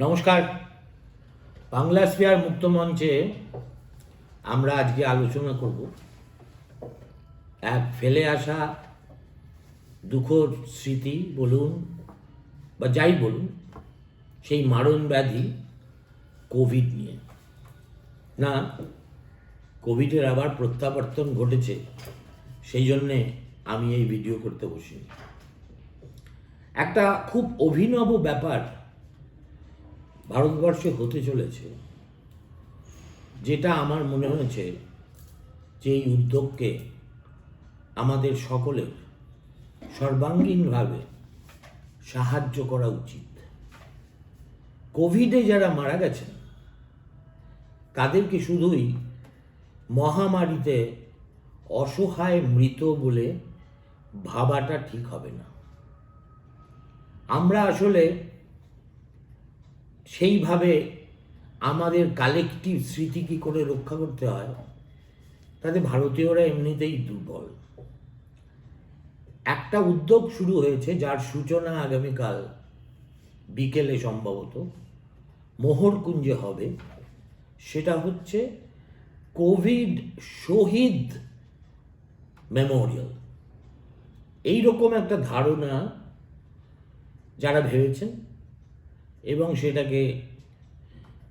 নমস্কার। বাংলা স্পিয়ার মুক্ত মঞ্চে আমরা আজকে আলোচনা করব এক ফেলে আসা দুঃখর স্মৃতি বলুন বা যাই বলুন, সেই মারণ ব্যাধি কোভিড নিয়ে। না, কোভিডের আবার প্রত্যাবর্তন ঘটেছে, সেই জন্যে আমি এই ভিডিও করতে বসি। একটা খুব অভিনব ব্যাপার ভারতবর্ষে হতে চলেছে, যেটা আমার মনে হয়েছে যে এই উদ্যোগকে আমাদের সকলের সর্বাঙ্গীনভাবে সাহায্য করা উচিত। কোভিডে যারা মারা গেছেন তাদেরকে শুধুই মহামারীতে অসহায় মৃত বলে ভাবাটা ঠিক হবে না। আমরা আসলে সেইভাবে আমাদের কালেকটিভ স্মৃতি কী করে রক্ষা করতে হয়, তাতে ভারতীয়রা এমনিতেই দুর্বল। একটা উদ্যোগ শুরু হয়েছে, যার সূচনা আগামীকাল বিকেলে সম্ভবত মোহরকুঞ্জে হবে। সেটা হচ্ছে কোভিড শহীদ মেমোরিয়াল। এইরকম একটা ধারণা যারা ভেবেছেন এবং সেটাকে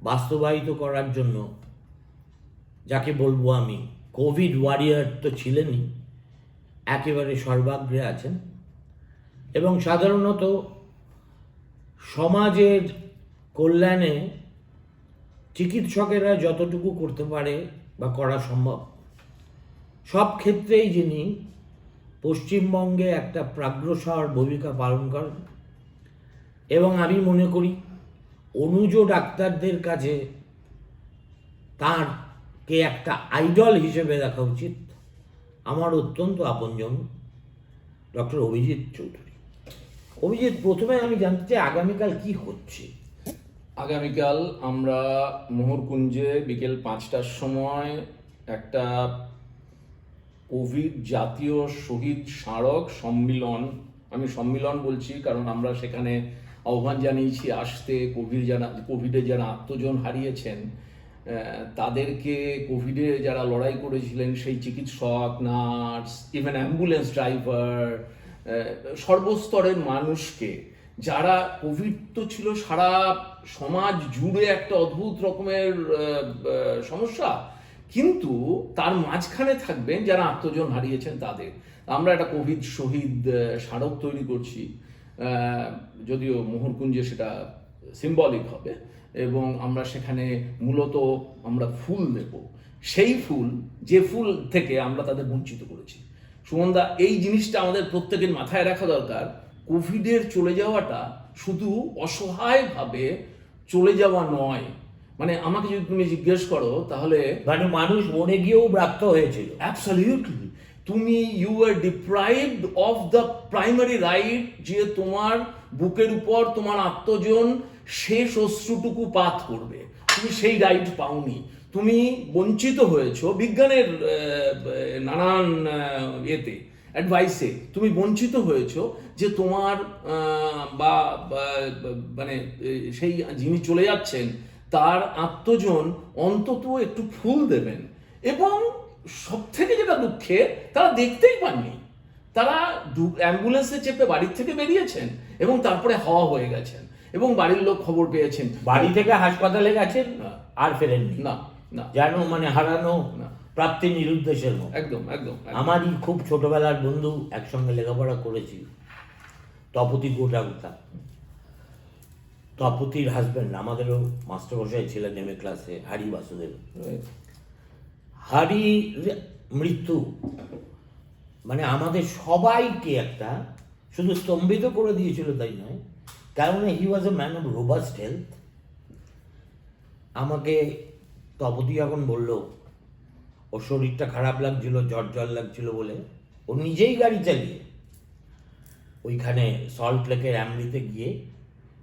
বাস্তবায়িত করার জন্য যাকে বলবো আমি কোভিড ওয়ারিয়ার তো ছিলেনই, একেবারে সর্বাগ্রে আছেন। এবং সাধারণত সমাজের কল্যাণে চিকিৎসকেরা যতটুকু করতে পারে বা করা সম্ভব, সব ক্ষেত্রেই যিনি পশ্চিমবঙ্গে একটা প্রাগ্রসর ভূমিকা পালন করেন। এবং আমি মনে করি অনুজ ডাক্তারদের কাছে তাঁরকে একটা আইডল হিসেবে দেখা উচিত আমার অত্যন্ত আপনজন ডক্টর অভিজিৎ চৌধুরী। অভিজিৎ, প্রথমে আমি জানতে চাই আগামীকাল কি হচ্ছে? আগামীকাল আমরা মোহরকুঞ্জে বিকেল 5টার সময় একটা কোভিড জাতীয় শহীদ স্মারক সম্মিলন, আমি সম্মিলন বলছি কারণ আমরা সেখানে আহ্বান জানিয়েছি আসতে। কোভিডে যারা আত্মজন হারিয়েছেন তাদেরকে, কোভিডে যারা লড়াই করেছিলেন সেই চিকিৎসক, নার্স, ইভেন অ্যাম্বুলেন্স ড্রাইভার, সর্বস্তরের মানুষকে, যারা কোভিড তো ছিল সারা সমাজ জুড়ে একটা অদ্ভুত রকমের সমস্যা, কিন্তু তার মাঝখানে থাকবেন যারা আত্মজন হারিয়েছেন তাদের। আমরা একটা কোভিড শহীদ স্মারক তৈরি করছি, যদিও মোহরকুঞ্জে সেটা সিম্বলিক হবে, এবং আমরা সেখানে মূলত আমরা ফুল দেব। সেই ফুল, যে ফুল থেকে আমরা তাদের বঞ্চিত করেছি। সুমনদা, এই জিনিসটা আমাদের প্রত্যেকের মাথায় রাখা দরকার। কোভিডের চলে যাওয়াটা শুধু অসহায়ভাবে চলে যাওয়া নয়। মানে আমাকে যদি তুমি জিজ্ঞেস করো তাহলে মানে মানুষ মরে গিয়েও ব্রাত্য হয়েছিল। অ্যাবসলিউটলি, তুমি you are deprived of the primary right, যে তোমার বুকের উপর তোমার আত্মজন শেষ অশ্রুটুকু পাত করবে, তুমি সেই রাইট পাওনি। তুমি বঞ্চিত হয়েছো বিজ্ঞানের নানান এতে অ্যাডভাইসে, তুমি বঞ্চিত হয়েছো যে তোমার মানে সেই যিনি চলে যাচ্ছেন তার আত্মজন অন্তত একটু ফুল দেবেন। এবং সব থেকে যেটা দুঃখে, তারা দেখতেই পাননি। তারা অ্যাম্বুলেন্সে চেপে বাড়ির থেকে বেরিয়েছেন এবং তারপরে হাওয়া হয়ে গেছেন, এবং বাড়ির লোক খবর পেয়েছেন, বাড়ি থেকে হাসপাতালে গেছেন আর ফেরেননি। না না, যেন মানে হারানো না, প্রাপ্তি নিরুদ্দেশের মতো। একদম একদম। আমারই খুব ছোটবেলার বন্ধু, একসঙ্গে লেখাপড়া করেছি, তপতি গোটাগুতা। তপতির হাজব্যান্ড আমাদেরও মাস্টারমশাই ছিলেন এম এ ক্লাসে, হারি বাসুদেব। হারির মৃত্যু মানে আমাদের সবাইকে একটা শুধু স্তম্ভিত করে দিয়েছিল তাই নয়, কারণ he was a man of robust health. আমাকে তপতি এখন বলল ওর শরীরটা খারাপ লাগছিল, জ্বর লাগছিল বলে ও নিজেই গাড়ি চালিয়ে ওইখানে সল্ট লেকের অ্যামলিতে গিয়ে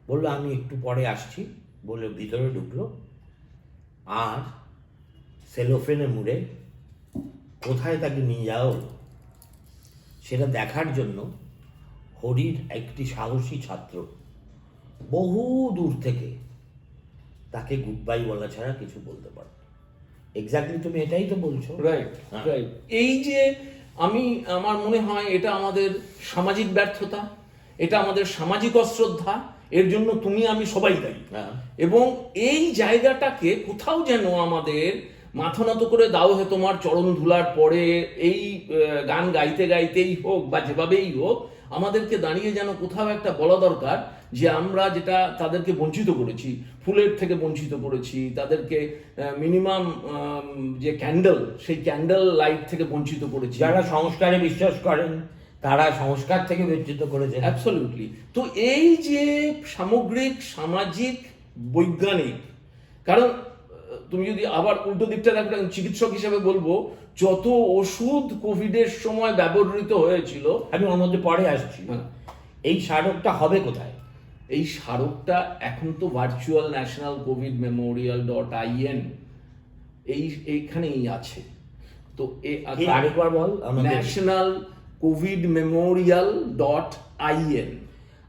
বললো আমি একটু পরে আসছি বলে ভিতরে ঢুকলো, আর সেলোফেনে মুড়ে কোথায় তাকে নিয়ে যাও সেটা দেখার জন্য হরির একটি সাহসী ছাত্র বহু দূর থেকে তাকে গুড বাই বলা ছাড়া কিছু বলতে পারো। এক্স্যাক্টলি তুমি এটাই তো বলছো। রাইট হ্যাঁ। রাইট। এই যে আমার মনে হয় এটা আমাদের সামাজিক ব্যর্থতা, এটা আমাদের সামাজিক অশ্রদ্ধা, এর জন্য তুমি আমি সবাই দায়ী। হ্যাঁ। এবং এই জায়গাটাকে কোথাও যেন আমাদের মাথা নত করে দাও হে তোমার চরণ ধুলার পরে এই গান গাইতে গাইতেই হোক বা যেভাবেই হোক, আমাদেরকে দাঁড়িয়ে যেন কোথাও একটা বলা দরকার যে আমরা যেটা তাদেরকে বঞ্চিত করেছি, ফুলের থেকে বঞ্চিত করেছি, তাদেরকে মিনিমাম যে ক্যান্ডেল, সেই ক্যান্ডেল লাইট থেকে বঞ্চিত করেছি। যারা সংস্কারে বিশ্বাস করেন তারা সংস্কার থেকে বঞ্চিত করেছে। অ্যাবসলিউটলি। তো এই যে সামগ্রিক সামাজিক বৈজ্ঞানিক, কারণ তুমি যদি আবার উল্টো দিকটা দেখো, চিকিৎসক হিসেবে বলবো, যত ওষুধ কোভিডের সময় ব্যবহৃত হয়েছিল, আমি ওর মধ্যে পরে আসছি, হ্যাঁ, এই স্মারকটা হবে কোথায়? এই স্মারকটা এখন তো virtual national Covid Memorial .in এইখানেই আছে। তো কি আরেকবার বল আমাদের। National Covid Memorial .in।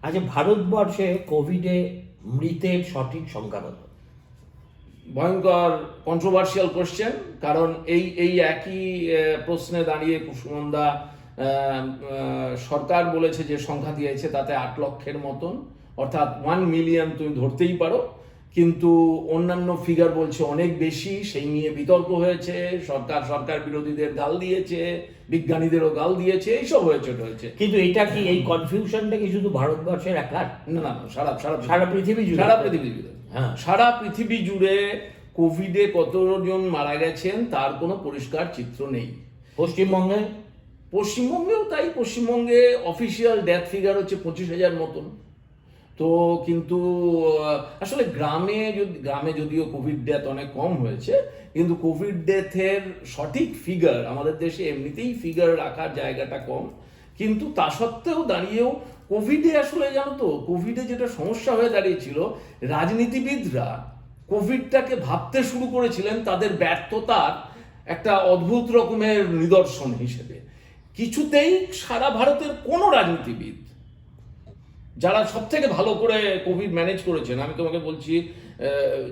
আচ্ছা, ভারতবর্ষে কোভিডে মৃতের সঠিক সংখ্যা কত? ভয়ঙ্কর কন্ট্রোভার্সিয়াল কোশ্চেন, কারণ এই একই প্রশ্নে দাঁড়িয়ে কুসুমন্দা সরকার বলেছে যে সংখ্যা দিয়েছে তাতে 8 লক্ষের মতন, অর্থাৎ 1 মিলিয়ন তুমি ধরতেই পারো, কিন্তু অন্যান্য ফিগার বলছে অনেক বেশি। সেই নিয়ে বিতর্ক হয়েছে, সরকার বিরোধীদের গাল দিয়েছে, বিজ্ঞানীদেরও গাল দিয়েছে, এইসব হয়েছে। কিন্তু এটা কি, এই কনফিউশনটা কি শুধু ভারতবর্ষের একার? না, সারা পৃথিবী জুড়ে। হ্যাঁ। সারা পৃথিবী জুড়ে কোভিডে কতজন মারা গেছেন তার কোনো পরিষ্কার চিত্র নেই। পশ্চিমবঙ্গেও তাই। পশ্চিমবঙ্গে অফিসিয়াল ডেথ ফিগার হচ্ছে 25,000 মতন। তো কিন্তু আসলে গ্রামে যদিও কোভিড ডেথ অনেক কম হয়েছে, কিন্তু কোভিড ডেথের সঠিক ফিগার আমাদের দেশে এমনিতেই ফিগার রাখার জায়গাটা কম। কিন্তু তা সত্ত্বেও দাঁড়িয়েও কোভিডে আসলে জানো তো, কোভিডে যেটা সমস্যা হয়ে দাঁড়িয়েছিল, রাজনীতিবিদরা কোভিডটাকে ভাবতে শুরু করেছিলেন তাদের ব্যর্থতার একটা অদ্ভুত রকমের নিদর্শন হিসেবে। কিছুতেই সারা ভারতের কোনো রাজনীতিবিদ যারা সব থেকে ভালো করে কোভিড ম্যানেজ করেছেন, আমি তোমাকে বলছি,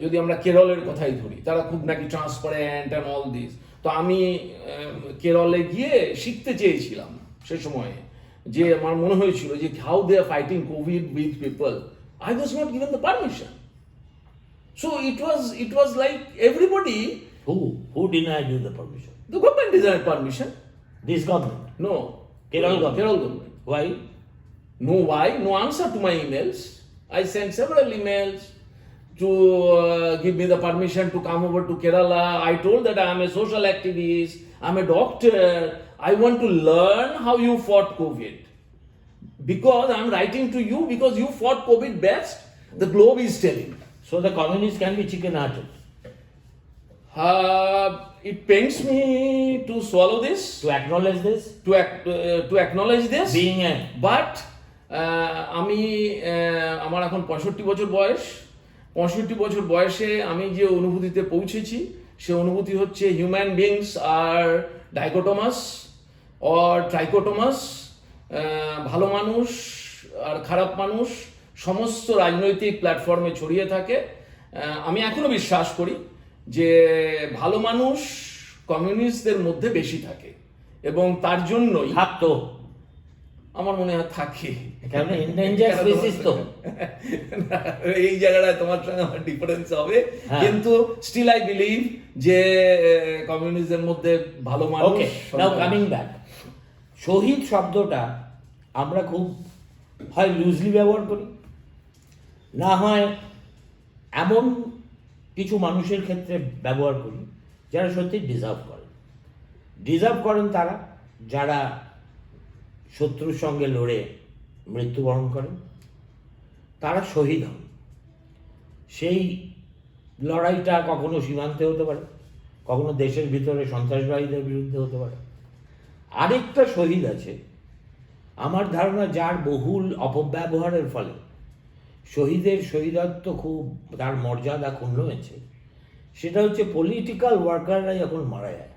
যদি আমরা কেরলের কথাই ধরি, তারা খুব নাকি ট্রান্সপারেন্ট অ্যান্ড অল দিস। তো আমি কেরলে গিয়ে শিখতে চেয়েছিলাম সে সময়ে, যে আমার মনে হয়েছিল যে how they are fighting Covid with people. I was not given the permission. So it was like everybody. Who denied you the permission? The government denied permission. This government? No. Kerala government. Why? No, why? No answer to my emails. I sent several emails to give me the permission to come over to Kerala. I told that I am a social activist, I'm a doctor, I want to learn how you fought COVID. Because I'm writing to you because you fought COVID best, the globe is telling. So the communists can be chicken-hearted. It pains me to swallow this, To acknowledge this? to acknowledge this. Being a... but আমার এখন 65 বছর বয়স। 65 বছর বয়সে আমি যে অনুভূতিতে পৌঁছেছি, সে অনুভূতি হচ্ছে হিউম্যান বিংস আর ডাইকোটোমাস অর ট্রাইকোটোমাস। ভালো মানুষ আর খারাপ মানুষ সমস্ত রাজনৈতিক প্ল্যাটফর্মে ছড়িয়ে থাকে। আমি এখনো বিশ্বাস করি যে ভালো মানুষ কমিউনিস্টদের মধ্যে বেশি থাকে, এবং তার জন্যই থাকতো, আমার মনে হয় থাকে। এই জায়গাটায় তোমার সঙ্গে আমার ডিফারেন্স হবে, কিন্তু স্টিল আই বিলিভ যে কমিউনিস্টদের মধ্যে ভালো মানুষ। ওকে, নাও কামিং ব্যাক, শহীদ শব্দটা আমরা খুব হয় লুজলি ব্যবহার করি, না হয় এমন কিছু মানুষের ক্ষেত্রে ব্যবহার করি যারা সত্যি ডিজার্ভ করেন তারা, যারা শত্রুর সঙ্গে লড়ে মৃত্যুবরণ করেন, তারা শহীদ হন। সেই লড়াইটা কখনো সীমান্তে হতে পারে, কখনো দেশের ভিতরে সন্ত্রাসবাদীদের বিরুদ্ধে হতে পারে। আরেকটা শহীদ আছে আমার ধারণা, যার বহুল অপব্যবহারের ফলে শহীদের শহীদত্ব খুব, তার মর্যাদা ক্ষুণ্ণ হয়েছে। সেটা হচ্ছে পলিটিক্যাল ওয়ার্কাররা যখন মারা যায়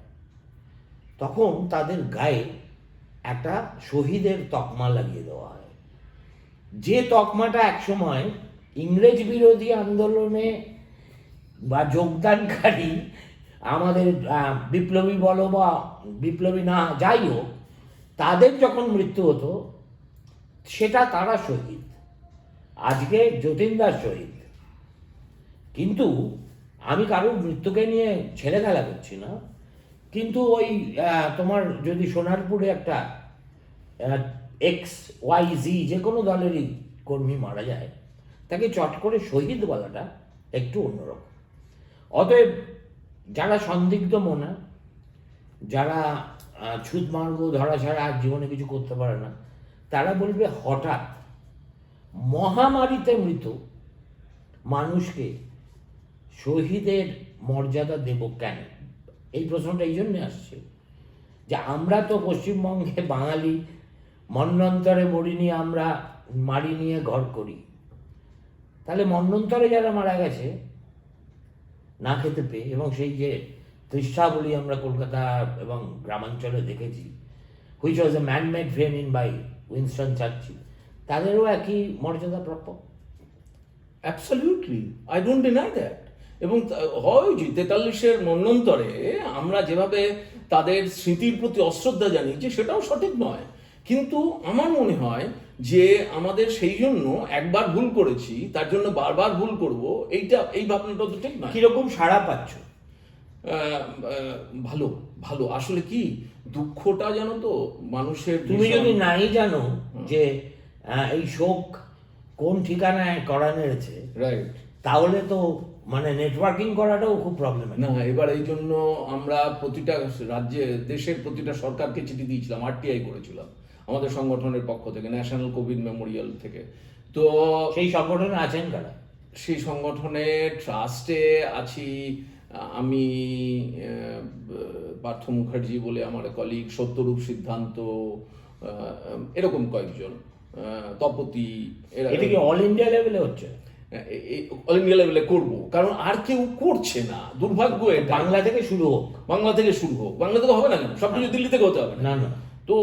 তখন তাদের গায়ে একটা শহীদের তকমা লাগিয়ে দেওয়া হয়, যে তকমাটা একসময় ইংরেজ বিরোধী আন্দোলনে বা যোগদানকারী আমাদের বিপ্লবী বলো বা বিপ্লবী না যাই হোক, তাদের যখন মৃত্যু হতো সেটা তারা শহীদ। আজকে যতীন দাস শহীদ। কিন্তু আমি কারোর মৃত্যুকে নিয়ে ছেলে খেলা করছি না, কিন্তু ওই তোমার যদি সোনারপুরে একটা XYZ যে কোনো দলেরই কর্মী মারা যায়, তাকে চট করে শহীদ বলাটা একটু অন্যরকম। অতএব যারা সন্দিগ্ধ মনা, যারা ছুঁত মারবো ধরা ছাড়া আর জীবনে কিছু করতে পারে না, তারা বলবে হঠাৎ মহামারীতে মৃত মানুষকে শহীদের মর্যাদা দেব কেন? এই প্রশ্নটা এই জন্যে আসছে যে আমরা তো পশ্চিমবঙ্গে বাঙালি মন্বন্তরে মরিনি, আমরা মারি নিয়ে ঘর করি। তাহলে মন্বন্তরে যারা মারা গেছে না খেতে পেয়ে, এবং সেই যে তৃষ্ণাবলী আমরা কলকাতা এবং গ্রামাঞ্চলে দেখেছি, which was a man made famine by Winston Churchill, তাদেরও একই মর্যাদা প্রাপ্য। Absolutely, I don't deny that. এবং হয় যে 43-এর মন্বন্তরে আমরা যেভাবে তাদের স্মৃতির প্রতি অশ্রদ্ধা জানিয়েছি সেটাও সঠিক নয়, কিন্তু আমার মনে হয় যে আমাদের সেই জন্য একবার ভুল করেছি তার জন্য বারবার ভুল করব, এই ভাবনাটা তো ঠিক নয়। কিরকম সাড়া পাচ্ছ? ভালো ভালো। আসলে কি দুঃখটা জানো তো মানুষের, তুমি যদি নাই জানো যে এই শোক কোন ঠিকানায় করা নেড়েছে, রাইট, তাহলে তো মানে নেটওয়ার্কিং করাটাও খুব প্রবলেম। না, এবার এই জন্য আমরা প্রতিটা রাজ্যে, দেশের প্রতিটা সরকারকে চিঠি দিয়েছিলাম, RTI করেছিলাম আমাদের সংগঠনের পক্ষ থেকে, ন্যাশনাল কোভিড মেমোরিয়াল থেকে। তো সেই সংগঠনে আছেন কারা? সেই সংগঠনে ট্রাস্টে আছি আমি, পার্থ মুখার্জি বলে আমার কলিগ, সত্যরূপ সিদ্ধান্ত, এরকম কয়েকজন, তপতি। এটা কি অল ইন্ডিয়া লেভেলে হচ্ছে? অল ইন্ডিয়া লেভেলে করবো, কারণ আর কেউ করছে না, দুর্ভাগ্য এটা। বাংলা থেকে শুরু হোক। বাংলা থেকে শুরু হোক। বাংলা থেকে হবে না কেন? সবকিছু দিল্লি থেকে হতে হবে না না। তো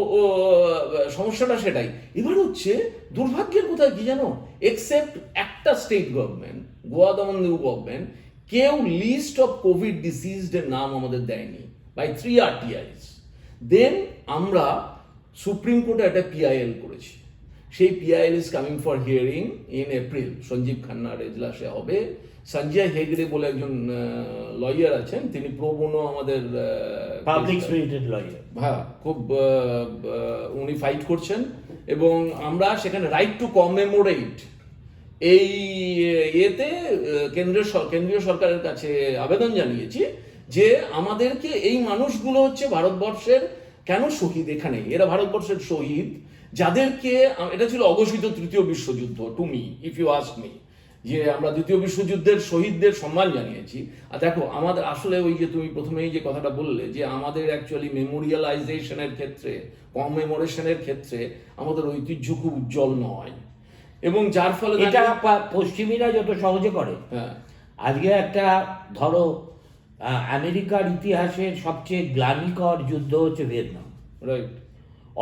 সমস্যাটা সেটাই। এবার হচ্ছে দুর্ভাগ্যের কোথায় কি জানো, এক্সেপ্ট একটা স্টেট গভর্নমেন্ট, গোয়া দমন দিউ গভর্নমেন্ট, কেউ লিস্ট অফ কোভিড ডিসিজড এর নাম আমাদের দেয়নি বাই 3 RTIs। দেন আমরা সুপ্রিম কোর্টে একটা PIL করেছি, সেই PIL is coming for hearing in April. Sanjiv খান্নার এজলাসে হবে। সঞ্জয় হেগড়ে বলে একজন লয়ার আছেন, তিনি প্রো বোনো আমাদের পাবলিক স্পিরিটেড লয়ার, হ্যাঁ, খুব উনি ফাইট করছেন। এবং আমরা সেখানে রাইট টু কমেমোরেট এই ইয়েতে কেন্দ্রীয় সরকারের কাছে আবেদন জানিয়েছি যে আমাদেরকে এই মানুষগুলো হচ্ছে ভারতবর্ষের কেন শহীদ, এখানে এরা ভারতবর্ষের শহীদ, যাদেরকে এটা ছিল অঘোষিত তৃতীয় বিশ্বযুদ্ধ, to me if you ask me, যে আমরা দ্বিতীয় বিশ্বযুদ্ধের শহীদদের সম্মান জানিয়েছি। আর দেখো আমাদের আসলে ওই যে তুমি প্রথমেই যে কথাটা বললে যে আমাদের অ্যাকচুয়ালি মেমোরিয়ালাইজেশনের ক্ষেত্রে, কমেমোরেশনের ক্ষেত্রে আমাদের ঐতিহ্য খুব উজ্জ্বল নয়, এবং যার ফলে এটা পশ্চিমীরা যত সহজে করে। হ্যাঁ, আজকে একটা ধরো আমেরিকার ইতিহাসের সবচেয়ে গ্লানিকর যুদ্ধ হচ্ছে ভিয়েতনাম, রাইট,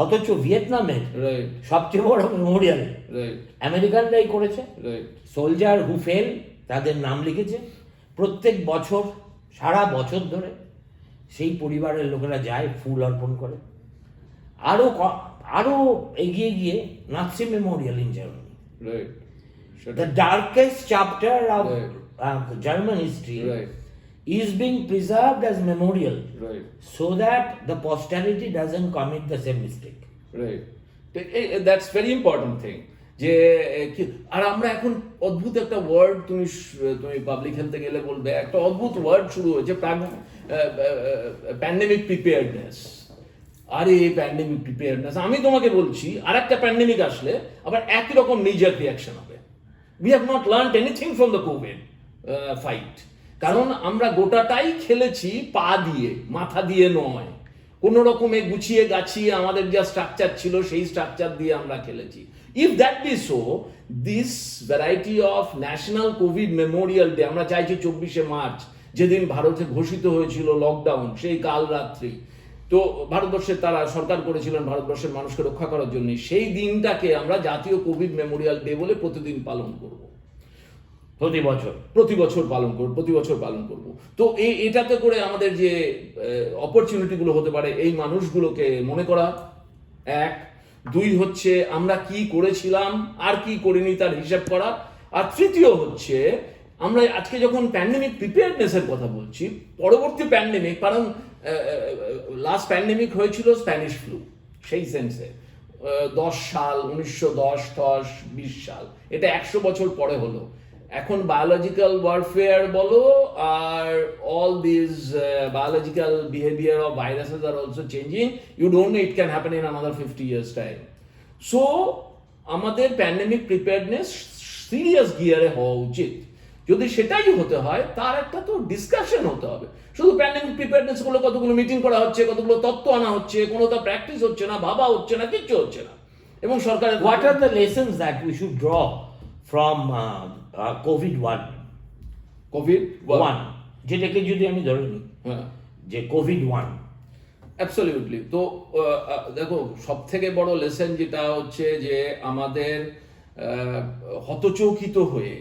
অথচ ভিয়েতনামের রাইট, সবচেয়ে বড় মেমোরিয়াল রাইট, আমেরিকানরাই করেছে। রাইট, সোলজার হু ফেল, তাদের নাম লিখেছে প্রত্যেক বছর, সারা বছর ধরে সেই পরিবারের লোকেরা যায়, ফুল অর্পণ করে। আরো এগিয়ে গিয়ে Nazi Memorial in Germany, right, the darkest chapter of Right. German history, Right. is being preserved as memorial, right, so that the posterity doesn't commit the same mistake. right. That's very important thing. যে আর আমরা এখন অদ্ভুত একটা word, তুমি public হেলথে গেলে বলবে একটা অদ্ভুত ওয়ার্ড শুরু হয়েছে, প্যান্ডেমিক প্রিপেয়ারনেস। আরে প্যান্ডেমিক প্রিপেয়ারনেস, আমি তোমাকে বলছি আর একটা প্যান্ডেমিক আসলে আবার একই রকম নিজের রিয়াকশন হবে। We have not learned anything from the Covid fight, কারণ আমরা গোটাটাই খেলেছি পা দিয়ে, মাথা দিয়ে নয়, কোনো রকমে গুছিয়ে গাছিয়ে আমাদের যা স্ট্রাকচার ছিল সেই স্ট্রাকচার দিয়ে আমরা খেলেছি। If that be so, this variety of national Covid memorial day আমরা চাইছি 24শে মার্চ, যেদিন ভারতে ঘোষিত হয়েছিল লকডাউন, সেই কাল রাত্রি, তো ভারতবর্ষের তারা সরকার করেছিলেন ভারতবর্ষের মানুষকে রক্ষা করার জন্য, সেই দিনটাকে আমরা জাতীয় কোভিড মেমোরিয়াল ডে বলে প্রতিদিন পালন করব। প্রতি বছর প্রতি বছর পালন করব। তো এটাতে করে আমাদের যে অপরচুনিটিগুলো হতে পারে এই মানুষগুলোকে মনে করা, এক। দুই হচ্ছে আমরা কি করেছিলাম আর কি করিনি তার হিসাব করা। আর তৃতীয় হচ্ছে আমরা আজকে যখন প্যান্ডেমিক প্রিপেয়ারনেসের কথা বলছি, পরবর্তী প্যান্ডেমিক, কারণ লাস্ট প্যান্ডেমিক হয়েছিল স্প্যানিশ ফ্লু, সেই সেন্সে 10 সাল 1910 20 সাল, এটা 100 বছর পরে হলো। এখন বায়োলজিক্যাল ওয়ারফেয়ার বলো আর all this biological behaviour of viruses আর also changing, you don't know it can happen in another 50 years time. So আমাদের প্যান্ডেমিক প্রিপেয়ারনেস সিরিয়াস গিয়ারে হওয়া উচিত। যদি সেটাই হতে হয় তার একটা তো ডিসকাশন হতে হবে। শুধু প্যান্ডেমিক প্রিপেয়ারনেস গুলো কতগুলো মিটিং করা হচ্ছে, কতগুলো তত্ত্ব আনা হচ্ছে, কোনো তা প্র্যাকটিস হচ্ছে না, ভাবা হচ্ছে না, কিচ্ছু হচ্ছে না। এবং সরকারের what are the lessons that we should draw from COVID-1 যেটাকে যদি আমি ধরে নিই, হ্যাঁ, যে COVID-1, অ্যাবসলিউটলি। তো দেখো, সব থেকে বড় লেসন যেটা হচ্ছে যে আমাদের হতচকিত হয়ে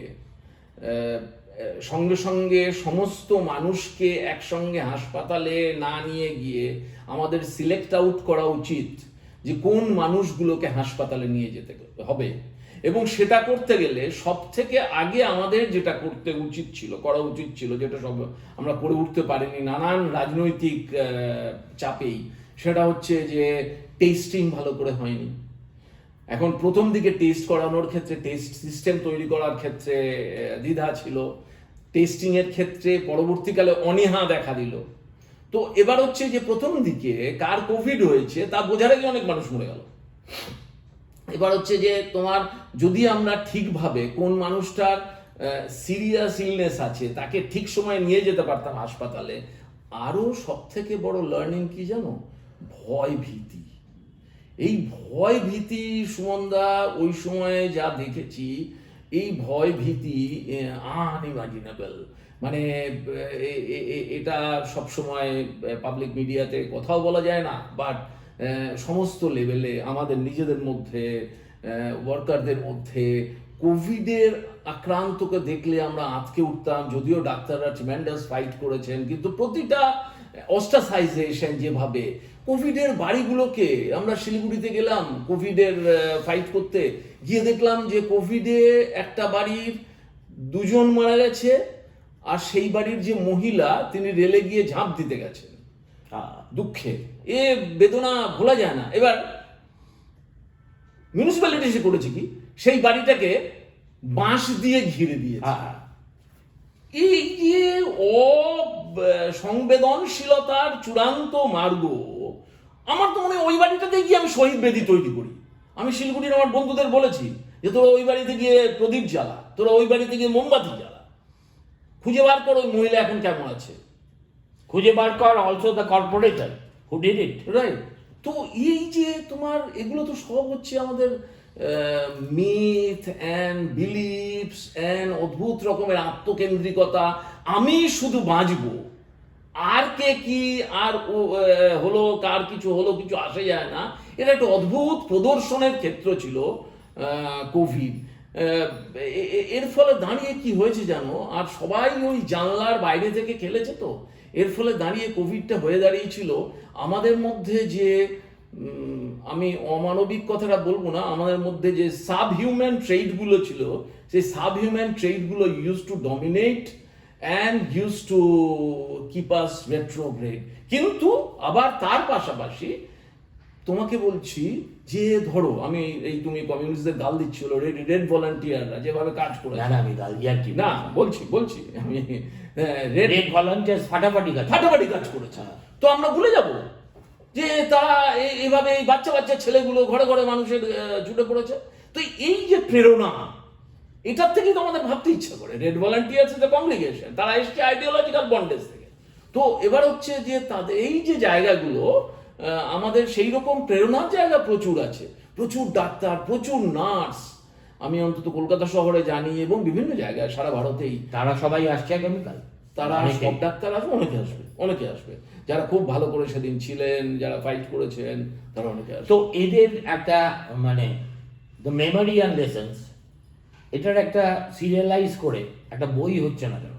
সঙ্গে সঙ্গে সমস্ত মানুষকে একসঙ্গে হাসপাতালে না নিয়ে গিয়ে আমাদের সিলেক্ট আউট করা উচিত যে কোন মানুষগুলোকে হাসপাতালে নিয়ে যেতে হবে। এবং সেটা করতে গেলে সব থেকে আগে আমাদের যেটা করা উচিত ছিল, যেটা সব আমরা করে উঠতে পারিনি নানান রাজনৈতিক চাপেই, সেটা হচ্ছে যে টেস্টিং ভালো করে হয়নি। এখন প্রথম দিকে টেস্ট করানোর ক্ষেত্রে, টেস্ট সিস্টেম তৈরি করার ক্ষেত্রে দ্বিধা ছিল, টেস্টিং এর ক্ষেত্রে পরবর্তীকালে অনীহা দেখা দিল। তো এবার হচ্ছে যে প্রথম দিকে কার কোভিড হয়েছে তা বোঝার আগে অনেক মানুষ মরে গেল। এবার হচ্ছে যে তোমার যদি আমরা ঠিকভাবে কোন মানুষটার সিরিয়াস ইলনেস আছে তাকে ঠিক সময়ে নিয়ে যেতে পারতাম হাসপাতালে। আরো সব থেকে বড় লার্নিং কি জানো? ভয় ভীতি। এই ভয় ভীতি, সুমনদা, ওই সময়ে যা দেখেছি, এই ভয় ভীতি আনইমাজিনেবল। মানে এটা সবসময় পাবলিক মিডিয়াতে কথাও বলা যায় না, বাট সমস্ত লেভেলে আমাদের নিজেদের মধ্যে, ওয়ার্কারদের মধ্যে কোভিডের আক্রান্তকে দেখলে আমরা আঁতকে উঠতাম। যদিও ডাক্তাররা ট্রিমেন্ডাস ফাইট করেছেন, কিন্তু প্রতিটা অস্ট্রাসাইজেশন যেভাবে কোভিডের বাড়িগুলোকে, আমরা শিলিগুড়িতে গেলাম কোভিডের ফাইট করতে, গিয়ে দেখলাম যে কোভিডে একটা বাড়ির 2 জন মারা গেছে, আর সেই বাড়ির যে মহিলা তিনি রেলে গিয়ে ঝাঁপ দিতে গেছেন। দুঃখে এ বেদনা ভোলা যায় না। এবার মিউনিসিপ্যালিটি এসে করেছে কি, সেই বাড়িটাকে বাঁশ দিয়ে ঘিরে দিয়েছে। এই যে সংবেদনশীলতার চূড়ান্ত মার্গ, আমার তো মনে হয় ওই বাড়িটাতে গিয়ে আমি শহীদ বেদি তৈরি করি। আমি শিলিগুড়ির আমার বন্ধুদের বলেছি যে তোরা ওই বাড়িতে গিয়ে প্রদীপ জ্বালা, তোরা ওই বাড়িতে গিয়ে মোমবাতি জ্বালা, খুঁজে বার করো ওই মহিলা এখন কেমন আছে, খুঁজে বার কর also the corporator who did it, right? তো এই যে তোমার এগুলো তো সব হচ্ছে আমাদের মিথ অ্যান্ড বিলিভস অ্যান্ড অদ্ভুত রকমের আত্মকেন্দ্রিকতা। আমি শুধু বাঁচবো, আর কে কি আর হলো, কার কিছু হলো, কিছু আসে যায় না। এটা একটা অদ্ভুত প্রদর্শনের ক্ষেত্র ছিল কোভিড। এর ফলে দাঁড়িয়ে কি হয়েছে জানো, আর সবাই ওই জানলার বাইরে থেকে খেলেছে। তো এর ফলে দাঁড়িয়ে কোভিডটা হয়ে দাঁড়িয়েছিল আমাদের মধ্যে যে, আমি অমানবিক কথাটা বলবো না, আমাদের মধ্যে যে সাব হিউম্যান ট্রেডগুলো ছিল, সেই সাব হিউম্যান ট্রেডগুলো use to dominate and use to keep us retrograde. কিন্তু আবার তার পাশাপাশি তোমাকে বলছি যে, ধরো আমি এই, তুমি কমিউনিস্টদের গাল দিচ্ছিল, রেড ভলান্টিয়াররা যেভাবে কাজ করে, আমি গাল দিয়ার কি না বলছি আমি, রেড ভলান্টিয়ার্স ফাটাফাটি কাজ করেছে। তো আমরা ভুলে যাব যে তারা এইভাবে এই বাচ্চা বাচ্চা ছেলেগুলো ঘরে ঘরে মানুষের ছুটে পড়েছে। তো এই যে প্রেরণা, এটার থেকেই তো আমাদের ভাবতে ইচ্ছা করে। Red volunteers is a congregation, তারা এসছে আইডিওলজিক্যাল বন্ডেজ থেকে। তো এবার হচ্ছে যে তাদের এই যে জায়গাগুলো, আমাদের সেই রকম প্রেরণার জায়গা প্রচুর আছে, প্রচুর ডাক্তার, প্রচুর নার্স। আমি অন্তত কলকাতা শহরে জানি এবং বিভিন্ন জায়গায় সারা ভারতেই, তারা সবাই আসছে আগামীকাল, তারা সব ডাক্তার আসবে, অনেকে আসবে যারা খুব ভালো করে সেদিন ছিলেন, যারা ফাইট করেছেন, তারা অনেকে আসবে। তো এদের একটা মানে দ্য মেমোরি অ্যান্ড লেসন্স এটার একটা সিরিয়ালাইজ করে একটা বই হচ্ছে না কেন?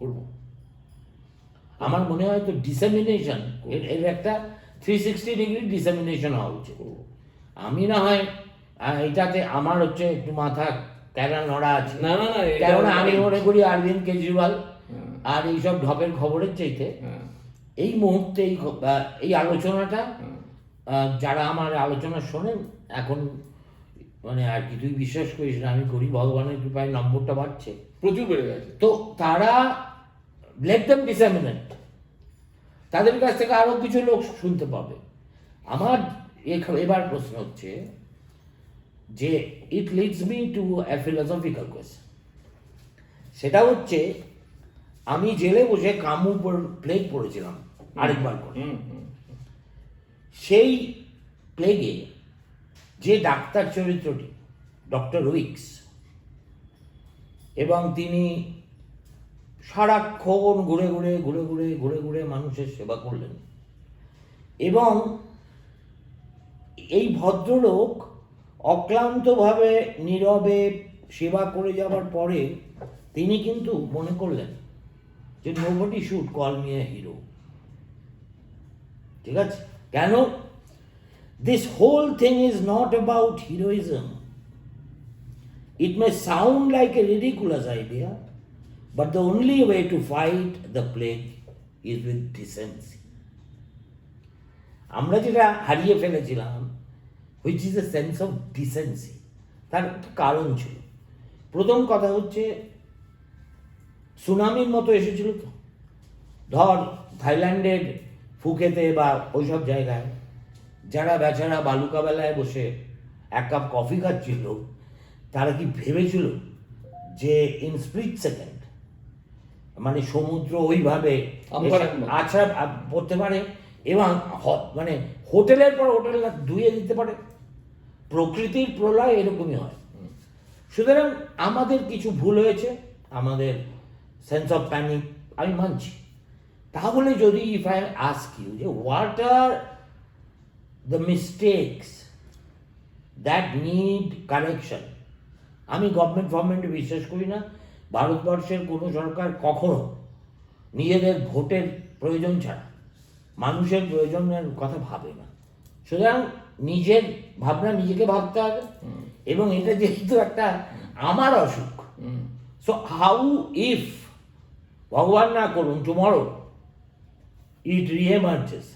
করবো। আমার মনে হয় তো ডিসেমিনেশন এর একটা 360 ডিগ্রি ডিসেমিনেশন হওয়া উচিত। আমি না হয় এটাতে আমার হচ্ছে একটু মাথা ক্যারা নড়া আছে, না না না, এটা কেননা আমি মনে করি অরবিন্দ কেজরিওয়াল হ্যাঁ, আর এইসব ঢপের খবরের চাইতে হ্যাঁ, এই মুহূর্তে এই আলোচনাটা হ্যাঁ। যারা আমার আলোচনা শোনেন এখন, মানে আর কি তুই বিশ্বাস করিস না, আমি করি, ভগবানের কৃপায় নম্বরটা বাড়ছে, প্রচুর বেড়ে গেছে। তো তারা লেট দেম ডিসেমিনেট, তাদের কাছ থেকে আরো কিছু লোক শুনতে পাবে। আমার এবার প্রশ্ন হচ্ছে যে it leads me two A philosophical question. সেটা হচ্ছে আমি জেলে বসে কামু প্লেগ পড়েছিলাম আরেকবার করে। হুম, হুম। সেই প্লেগে যে ডাক্তার চরিত্রটি ডক্টর উইকস, এবং তিনি সারাক্ষণ ঘুরে ঘুরে ঘুরে ঘুরে ঘুরে ঘুরে মানুষের সেবা করলেন, এবং এই ভদ্রলোক অক্লান্তভাবে নীরবে সেবা করে যাওয়ার পরে তিনি কিন্তু মনে করলেন যে nobody should call me a hero. ঠিক আছে? কেন? This whole thing is not about heroism. It may sound like a ridiculous idea, but the only way to fight the plague is with decency. আমরা যেটা হারিয়ে ফেলেছিলাম, which is a sense of decency, তার একটা কারণ ছিল। প্রথম কথা হচ্ছে সুনামির মতো এসেছিল তো, ধর থাইল্যান্ডের ফুকেতে বা ওইসব জায়গায় যারা বেচারা বালুকা বেলায় বসে এক কাপ কফি খাচ্ছিল, তারা কি ভেবেছিল যে ইন স্প্লিট সেকেন্ড মানে সমুদ্র ওইভাবে আছড়া পড়তে পারে এবং মানে হোটেলের পর হোটেল ধুয়ে দিতে পারে? প্রকৃতির প্রলয় এরকমই হয়। সুতরাং আমাদের কিছু ভুল হয়েছে, আমাদের সেন্স অফ প্যানিক আমি মানছি। তাহলে যদি ইফ আই আস্ক ইউ যে what are the mistakes that need correction, আমি গভর্নমেন্টে বিশ্বাস করি না। ভারতবর্ষের কোনো সরকার কখনো নিজেদের ভোটের প্রয়োজন ছাড়া মানুষের প্রয়োজনের কথা ভাবে না। সুতরাং নিজের ভাবনা নিজেকে ভাবতে হবে, এবং এটা যেহেতু একটা আমার অসুখ, সো হাউ ইফ ভগবান না করুন tomorrow it reemerges,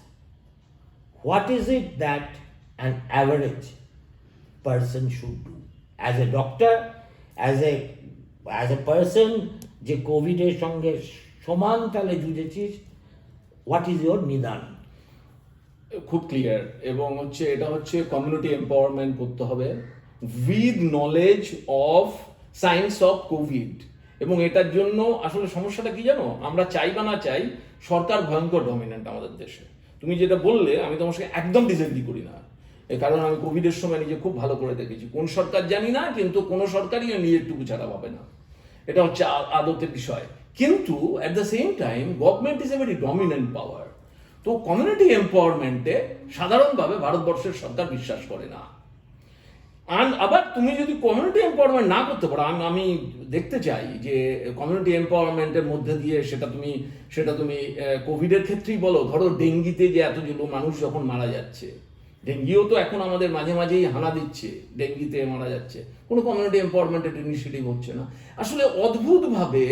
what is it that an average person should do as a doctor, as a person যে কোভিডের সঙ্গে সমান তালে যুঝেছিস, হোয়াট ইজ ইয়োর নিদান? খুব ক্লিয়ার, এবং এটা হচ্ছে কমিউনিটি এম্পাওয়ারমেন্ট করতে হবে with knowledge of science of Covid. এবং এটার জন্য আসলে সমস্যাটা কি জানো, আমরা চাই বা না চাই সরকার ভয়ঙ্কর ডমিনেন্ট আমাদের দেশে। তুমি যেটা বললে আমি তোমার সঙ্গে একদম ডিসএগ্রি করি না, কারণ আমি কোভিডের সময় নিজে খুব ভালো করে দেখেছি। কোন সরকার জানি না, কিন্তু কোনো সরকারই নিজেরটুকু ছাড়া পাবে না, এটা হচ্ছে আদতের বিষয়। কিন্তু at the same time government is a very dominant power. তো কমিউনিটি এম্পাওয়ারমেন্টে সাধারণভাবে ভারতবর্ষের সরকার বিশ্বাস করে না। আর আবার তুমি যদি কমিউনিটি এম্পাওয়ারমেন্ট না করতে পারো, আমি দেখতে চাই যে কমিউনিটি এম্পাওয়ারমেন্টের মধ্যে দিয়ে সেটা তুমি কোভিডের ক্ষেত্রেই বলো, ধরো ডেঙ্গিতে যে এতগুলো মানুষ যখন মারা যাচ্ছে, ডেঙ্গিও তো এখন আমাদের মাঝে মাঝেই হানা দিচ্ছে, ডেঙ্গিতে মারা যাচ্ছে, কোনো কমিউনিটি এম্পাওয়ারমেন্টের ইনিশিয়েটিভ হচ্ছে না। আসলে অদ্ভুতভাবে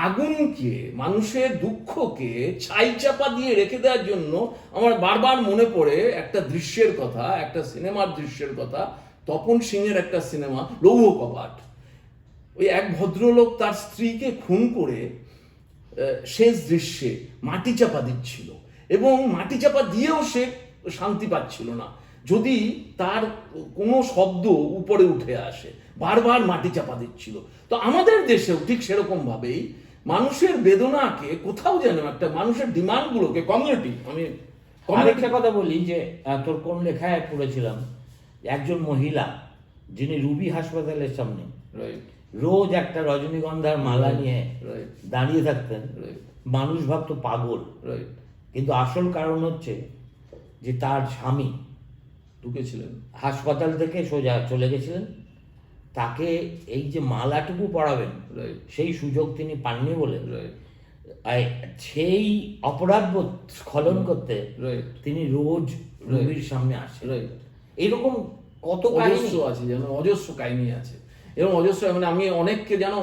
আগুনকে, মানুষের দুঃখকে ছাই চাপা দিয়ে রেখে দেওয়ার জন্য আমার বারবার মনে পড়ে একটা দৃশ্যের কথা, একটা সিনেমার দৃশ্যের কথা, তপন সিংয়ের একটা সিনেমা লৌহ কপাট। ওই এক ভদ্রলোক তার স্ত্রীকে খুন করে শেষ দৃশ্যে মাটি চাপা দিচ্ছিল, এবং মাটি চাপা দিয়েও সে শান্তি পাচ্ছিল না যদি তার কোনো শব্দ উপরে উঠে আসে, বারবার মাটি চাপা দিচ্ছিল। তো আমাদের দেশেও ঠিক সেরকম ভাবেই মানুষের বেদনাকে কোথাও যেন একটা মানুষের ডিমান্ডগুলোকে কমিউনিটি, আমি আরেকটা কথা বলি যে তোর কোন লেখায় পড়েছিলাম, একজন মহিলা যিনি রুবি হাসপাতালের সামনে রোজ একটা রজনীগন্ধার মালা নিয়ে দাঁড়িয়ে থাকতেন, মানুষ ভাবতো পাগল, কিন্তু আসল কারণ হচ্ছে যে তার স্বামী ঢুকেছিলেন হাসপাতাল থেকে সোজা চলে গেছিলেন তাকে এই যে মালাটুকু পরাবেন রাইট, সেই সুযোগ তিনি পাননি বলে রাইট, সেই অপরাধবোধ স্খলন করতে রাইট, তিনি রোজ রবির সামনে আসেন। রাইট। এরকম কত কাহিনী অজস্র আছে, যেন অজস্র কাহিনী আছে, এবং অজস্র, মানে আমি অনেককে যেন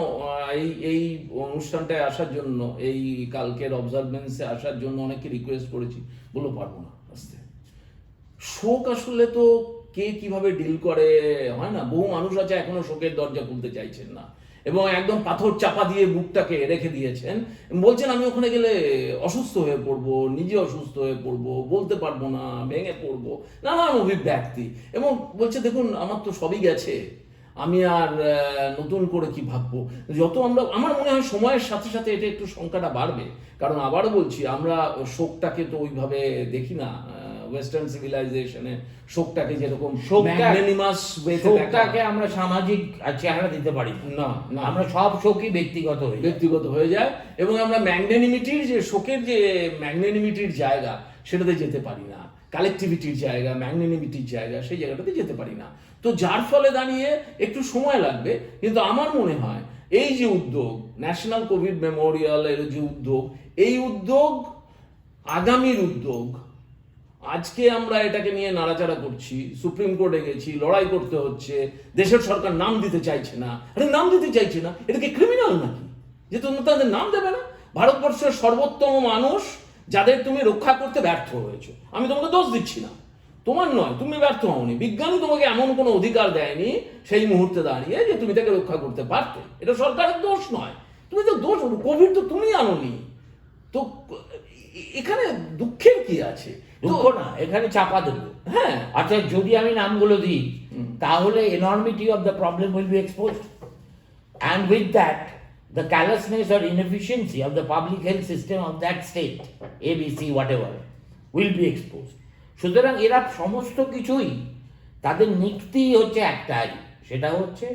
এই অনুষ্ঠানটায় আসার জন্য, এই কালকের অবজারভেন্সে আসার জন্য অনেককে রিকোয়েস্ট করেছি, বললো পারবো না আসতে। শোক আসলে তো কে কিভাবে ডিল করে হয় না, বহু মানুষ আছে এখনো শোকের দরজা খুলতে চাইছেন না, এবং একদম পাথর চাপা দিয়ে বুকটাকে রেখে দিয়েছেন, বলছেন আমি ওখানে গেলে অসুস্থ হয়ে পড়বো, নিজে অসুস্থ হয়ে পড়বো, বলতে পারবো না, ভেঙে পড়বো, নানান অভিব্যক্তি, এবং বলছে দেখুন আমার তো সবই গেছে, আমি আর নতুন করে কি ভাববো। যত আমরা, আমার মনে হয় সময়ের সাথে সাথে এটা একটু সংখ্যাটা বাড়বে, কারণ আবারও বলছি আমরা শোকটাকে তো ওইভাবে দেখি না, ওয়েস্টার্ন সিভিলাইজেশনে শোকটাকে যেরকম ম্যাগনানিমাস ওয়েতে শোকটাকে আমরা সামাজিক চেহারা দিতে পারি না, না, না, আমরা সব শোকই ব্যক্তিগত হয়ে যায়। ব্যক্তিগত হয়ে যায়, এবং আমরা ম্যাগনানিমিটির যে শোকের যে ম্যাগনানিমিটির জায়গা সেটাতে যেতে পারি না, কালেকটিভিটির জায়গা, ম্যাগনানিমিটির জায়গা, সেই জায়গাটাতে যেতে পারি না। তো যার ফলে দাঁড়িয়ে একটু সময় লাগবে, কিন্তু আমার মনে হয় এই যে উদ্যোগ, ন্যাশনাল কোভিড মেমোরিয়ালের যে উদ্যোগ, এই উদ্যোগ আগামীর উদ্যোগ। আজকে আমরা এটাকে নিয়ে নাড়াচাড়া করছি, সুপ্রিম কোর্টে গেছি, লড়াই করতে হচ্ছে, দেশের সরকার নাম দিতে চাইছে না। আরে নাম দিতে চাইছে না, এটা কি ক্রিমিনাল নাকি যে তুমি তাদের নাম দেবে না? ভারতবর্ষের সর্বোত্তম মানুষ যাদের তুমি রক্ষা করতে ব্যর্থ হয়েছো, আমি তোমাকে দোষ দিচ্ছি না, তোমার নয়, তুমি ব্যর্থ হওনি, বিজ্ঞানী তোমাকে এমন কোনো অধিকার দেয়নি সেই মুহূর্তে দাঁড়িয়ে যে তুমি তাকে রক্ষা করতে পারতে, এটা সরকারের দোষ নয়, তুমি তো দোষ, কোভিড তো তুমি আনোনি, তো এখানে দুঃখের কি আছে? দুঃখ না, এখানে চাপা দেবো। হ্যাঁ, আচ্ছা যদি আমি নামগুলো দিই তাহলে enormity of the problem will be exposed, and with that the callousness or inefficiency of the public health system of that state, ABC whatever, will be exposed. সুতরাং এরা সমস্ত কিছুই তাদের নিক্তি হচ্ছে একটাই, সেটা হচ্ছে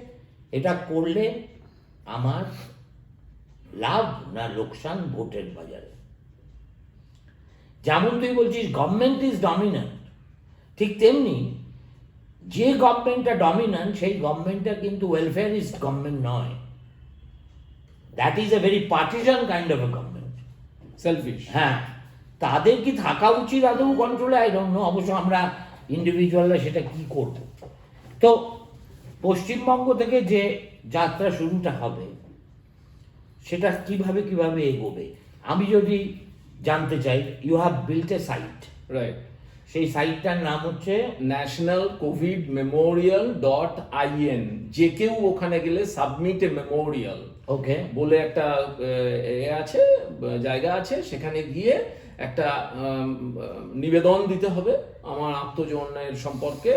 এটা করলে আমার লাভ না লোকসান ভোটের বাজারে। যেমন তুই বলছিস গভর্নমেন্ট ইজ ডমিন্যান্ট, ঠিক তেমনি যে গভর্নমেন্টটা ডমিন্যান্ট সেই গভর্নমেন্টটা কিন্তু ওয়েলফেয়ারিস্ট গভর্নমেন্ট নয়, that is a very partisan kind of a government. Selfish. হ্যাঁ, তাদের কি থাকা উচিত আদৌ কন্ট্রোলে? আই ডোন্ট নো, অবশ্য আমরা ইন্ডিভিজুয়ালরা সেটা কি করব। তো পশ্চিমবঙ্গ থেকে যে যাত্রা শুরুটা হবে সেটা কিভাবে কিভাবে এগোবে আমি যদি জানতে চাই, you have built a site, right, সেই সাইটটার নাম হচ্ছে ন্যাশনাল কোভিড মেমোরিয়াল .in। যে কেউ ওখানে গেলে সাবমিট এ মেমোরিয়াল ওকে বলে একটা আছে, জায়গা আছে, সেখানে গিয়ে একটা নিবেদন দিতে হবে, আমার আত্মজীবনের সম্পর্কে